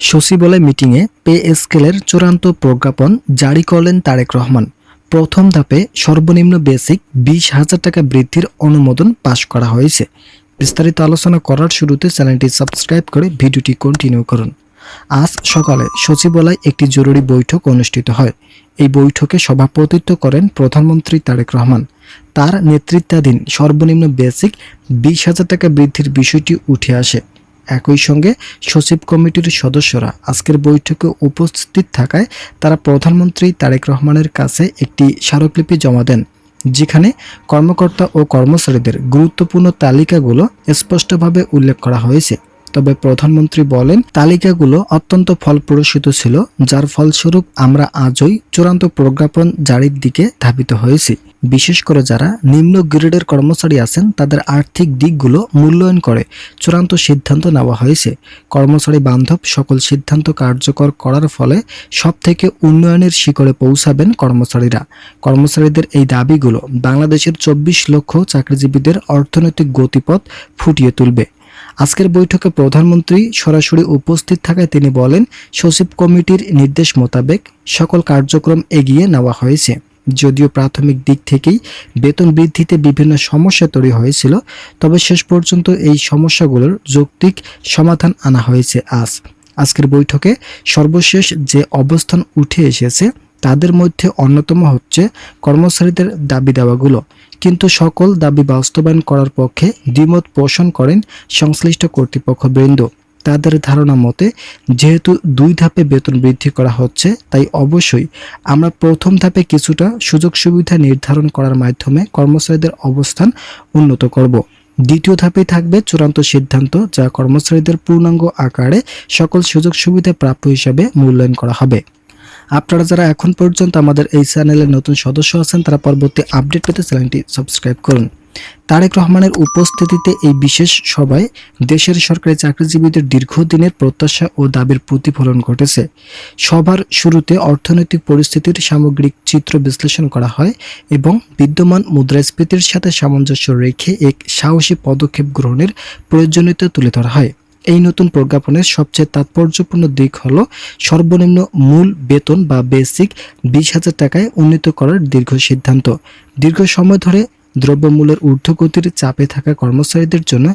সচিবালয় মিটিংয়ে পে স্কেলের চূড়ান্ত প্রজ্ঞাপন জারি করলেন তারেক রহমান। প্রথম ধাপে সর্বনিম্ন বেসিক 20,000 টাকা বৃদ্ধির অনুমোদন পাশ করা হয়েছে। বিস্তারিত আলোচনা করার শুরুতে চ্যানেলটি সাবস্ক্রাইব করে ভিডিওটি কন্টিনিউ করুন। আজ সকালে সচিবালয়ে একটি জরুরি বৈঠক অনুষ্ঠিত হয়। এই বৈঠকে সভাপতিত্ব করেন প্রধানমন্ত্রী তারেক রহমান। তার নেতৃত্বাধীন সর্বনিম্ন বেসিক 20,000 টাকা বৃদ্ধির বিষয়টি উঠে আসে। একই সঙ্গে সচিব কমিটির সদস্যরা আজকের বৈঠকে উপস্থিত থাকায় তারা প্রধানমন্ত্রী তারেক রহমানের কাছে একটি স্মারকলিপি জমা দেন, যেখানে কর্মকর্তা ও কর্মচারীদের গুরুত্বপূর্ণ তালিকাগুলো স্পষ্টভাবে উল্লেখ করা হয়েছে। তবে প্রধানমন্ত্রী বলেন, তালিকাগুলো অত্যন্ত ফলপ্রসূ ছিল, যার ফলস্বরূপ আমরা আজই চূড়ান্ত প্রজ্ঞাপন জারির দিকে ধাবিত হয়েছি। বিশেষ করে যারা নিম্ন গ্রেডের কর্মচারী আছেন তাদের আর্থিক দিকগুলো মূল্যায়ন করে চূড়ান্ত সিদ্ধান্ত নেওয়া হয়েছে। কর্মচারী বান্ধব সকল সিদ্ধান্ত কার্যকর করার ফলে সবথেকে উন্নয়নের শিখরে পৌঁছাবেন কর্মচারীরা। কর্মচারীদের এই দাবিগুলো বাংলাদেশের 24 লক্ষ চাকরিজীবীদের অর্থনৈতিক গতিপথ ফুটিয়ে তুলবে। আজকের বৈঠকে প্রধানমন্ত্রী সরাসরি উপস্থিত থাকায় তিনি বলেন, সচিব কমিটির নির্দেশ মোতাবেক সকল কার্যক্রম এগিয়ে নেওয়া হয়েছে। যদিও প্রাথমিক দিক থেকেই বেতন বৃদ্ধিতে বিভিন্ন সমস্যা তৈরি হয়েছিল, তবে শেষ পর্যন্ত এই সমস্যাগুলোর যৌক্তিক সমাধান আনা হয়েছে। আজকের বৈঠকে সর্বশেষ যে অবস্থান উঠে এসেছে তাদের মধ্যে অন্যতম হচ্ছে কর্মচারীদের দাবি দেওয়াগুলো। কিন্তু সকল দাবি বাস্তবায়ন করার পক্ষে দ্বিমত পোষণ করেন সংশ্লিষ্ট কর্তৃপক্ষবৃন্দ। তাদের ধারণা মতে, যেহেতু 2 ধাপে বেতন বৃদ্ধি করা হচ্ছে, তাই অবশ্যই আমরা প্রথম ধাপে কিছুটা সুযোগ সুবিধা নির্ধারণ করার মাধ্যমে কর্মচারীদের অবস্থান উন্নত করব। দ্বিতীয় ধাপে থাকবে চূড়ান্ত সিদ্ধান্ত, যা কর্মচারীদের পূর্ণাঙ্গ আকারে সকল সুযোগ সুবিধা প্রাপ্য হিসাবে মূল্যায়ন করা হবে। আপনারা যারা এখন পর্যন্ত আমাদের এই চ্যানেলের নতুন সদস্য আছেন, তারা পরবর্তী আপডেট পেতে চ্যানেলটি সাবস্ক্রাইব করুন। তারেক রহমানের উপস্থিতিতে এই বিশেষ সভায় দেশের সরকারি চাকরিজীবীদের দীর্ঘদিনের প্রত্যাশা ও দাবির প্রতিফলন ঘটেছে। সভার শুরুতে অর্থনৈতিক পরিস্থিতির সামগ্রিক চিত্র বিশ্লেষণ করা হয় এবং বিদ্যমান মুদ্রাস্ফীতির সাথে সামঞ্জস্য রেখে এক সাহসী পদক্ষেপ গ্রহণের প্রয়োজনীয়তা তুলে ধরা হয়। এই নতুন প্রজ্ঞাপনের সবচেয়ে তাৎপর্যপূর্ণ দিক হল সর্বনিম্ন মূল বেতন বা বেসিক 20,000 টাকায় উন্নীত করার দীর্ঘ সিদ্ধান্ত। দীর্ঘ সময় ধরে দ্রব্যমূল্যের ঊর্ধ্বগতির চাপে থাকা কর্মচারীদের জন্য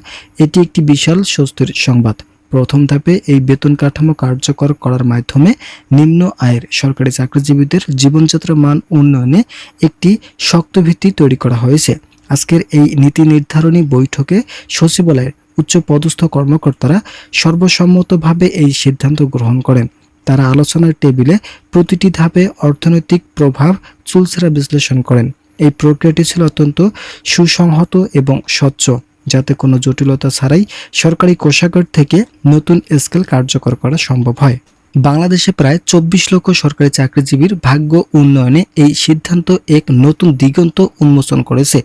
এটি একটি বিশাল স্বস্তির সংবাদ। প্রথম ধাপে এই বেতন কাঠামো কার্যকর করার মাধ্যমে নিম্ন আয়ের সরকারি চাকরিজীবীদের জীবনযাত্রার মান উন্নয়নে একটি শক্ত ভিত্তি তৈরি করা হয়েছে। আজকের এই নীতি নির্ধারণী বৈঠকে সচিবালয়ের উচ্চ পদস্থ কর্মকর্তারা সর্বসম্মতভাবে এই সিদ্ধান্ত গ্রহণ করেন। তারা আলোচনার টেবিলে প্রতিটি ধাপে অর্থনৈতিক প্রভাব চুলচেরা বিশ্লেষণ করেন। এই প্রক্রিয়াটি ছিল অত্যন্ত সুসংহত এবং স্বচ্ছ, যাতে কোনো জটিলতা ছাড়াই সরকারি কোষাগার থেকে নতুন স্কেল কার্যকর করা সম্ভব হয়। বাংলাদেশে প্রায় 24 লক্ষ সরকারি চাকরিজীবীর ভাগ্য উন্নয়নে এই সিদ্ধান্ত এক নতুন দিগন্ত উন্মোচন করেছে।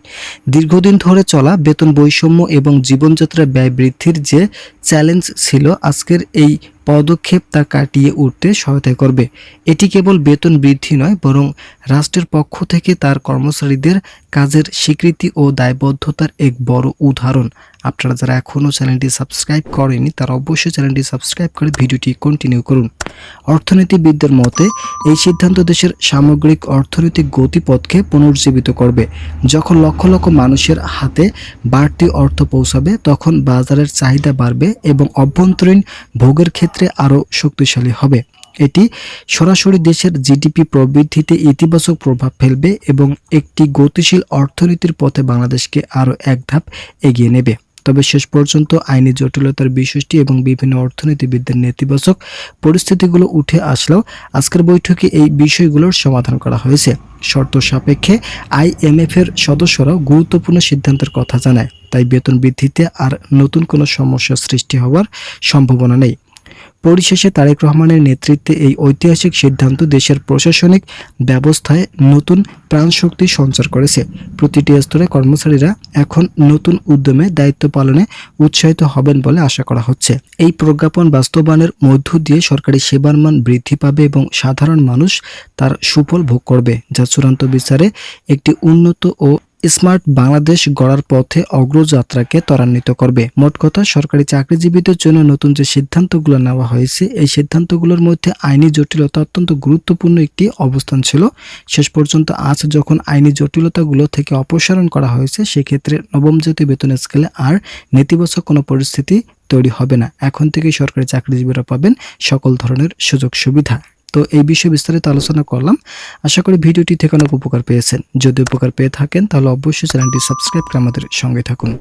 দীর্ঘদিন ধরে চলা বেতন বৈষম্য এবং জীবনযাত্রা ব্যয় বৃদ্ধির যে চ্যালেঞ্জ ছিল, আজকের এই পদক্ষেপ তা কাটিয়ে উঠতে সহায়তা করবে। এটি কেবল বেতন বৃদ্ধি নয়, বরং রাষ্ট্রের পক্ষ থেকে তার কর্মচারীদের কাজের স্বীকৃতি ও দায়বদ্ধতার এক বড় উদাহরণ। আপনারা যারা এখনও চ্যানেলটি সাবস্ক্রাইব করেনি, তারা অবশ্যই চ্যানেলটি সাবস্ক্রাইব করে ভিডিওটি কন্টিনিউ করুন। অর্থনীতিবিদদের মতে, এই সিদ্ধান্ত দেশের সামগ্রিক অর্থনৈতিক গতিপথকে পুনর্জীবিত করবে। যখন লক্ষ লক্ষ মানুষের হাতে বাড়তি অর্থ পৌঁছাবে, তখন বাজারের চাহিদা বাড়বে এবং অভ্যন্তরীণ ভোগের ক্ষেত্রে আরও শক্তিশালী হবে। এটি সরাসরি দেশের জিডিপি প্রবৃদ্ধিতে ইতিবাচক প্রভাব ফেলবে এবং একটি গতিশীল অর্থনীতির পথে বাংলাদেশকে আরও এক ধাপ এগিয়ে নেবে। তবে শেষ পর্যন্ত আইনি জটিলতার বিষয়টি এবং বিভিন্ন অর্থনীতিবিদদের নেতিবাচক পরিস্থিতিগুলো উঠে আসলেও আজকের বৈঠকে এই বিষয়গুলোর সমাধান করা হয়েছে। শর্ত সাপেক্ষে IMF এর সদস্যরাও গুরুত্বপূর্ণ সিদ্ধান্তের কথা জানায়, তাই বেতন বৃদ্ধিতে আর নতুন কোনো সমস্যা সৃষ্টি হওয়ার সম্ভাবনা নেই। পরিশেষে তারেক রহমানের নেতৃত্বে এই ঐতিহাসিক সিদ্ধান্ত দেশের প্রশাসনিক ব্যবস্থায় নতুন প্রাণশক্তি সঞ্চার করেছে। প্রতিটি স্তরে কর্মচারীরা এখন নতুন উদ্যমে দায়িত্ব পালনে উৎসাহিত হবেন বলে আশা করা হচ্ছে। এই প্রজ্ঞাপন বাস্তবায়নের মধ্য দিয়ে সরকারি সেবার মান বৃদ্ধি পাবে এবং সাধারণ মানুষ তার সুফল ভোগ করবে, যা চূড়ান্ত বিচারে একটি উন্নত ও স্মার্ট বাংলাদেশ গড়ার পথে অগ্রযাত্রাকে ত্বরান্বিত করবে। মোট কথা, সরকারি চাকরিজীবীদের জন্য নতুন যে সিদ্ধান্তগুলো নেওয়া হয়েছে, এই সিদ্ধান্তগুলোর মধ্যে আইনি জটিলতা অত্যন্ত গুরুত্বপূর্ণ একটি অবস্থান ছিল। শেষ পর্যন্ত আজ যখন আইনি জটিলতাগুলো থেকে অপসারণ করা হয়েছে, সেক্ষেত্রে নবম জাতীয় বেতন স্কেলে আর নেতিবাচক কোনো পরিস্থিতি তৈরি হবে না। এখন থেকেই সরকারি চাকরিজীবীরা পাবেন সকল ধরনের সুযোগ সুবিধা। তো এই বিষয়ে বিস্তারিত আলোচনা করলাম। আশা করি ভিডিওটি থেকে অনেক উপকার পেয়েছেন। যদি উপকার পেয়ে থাকেন তাহলে অবশ্যই চ্যানেলটি সাবস্ক্রাইব করে আমাদের সঙ্গে থাকুন।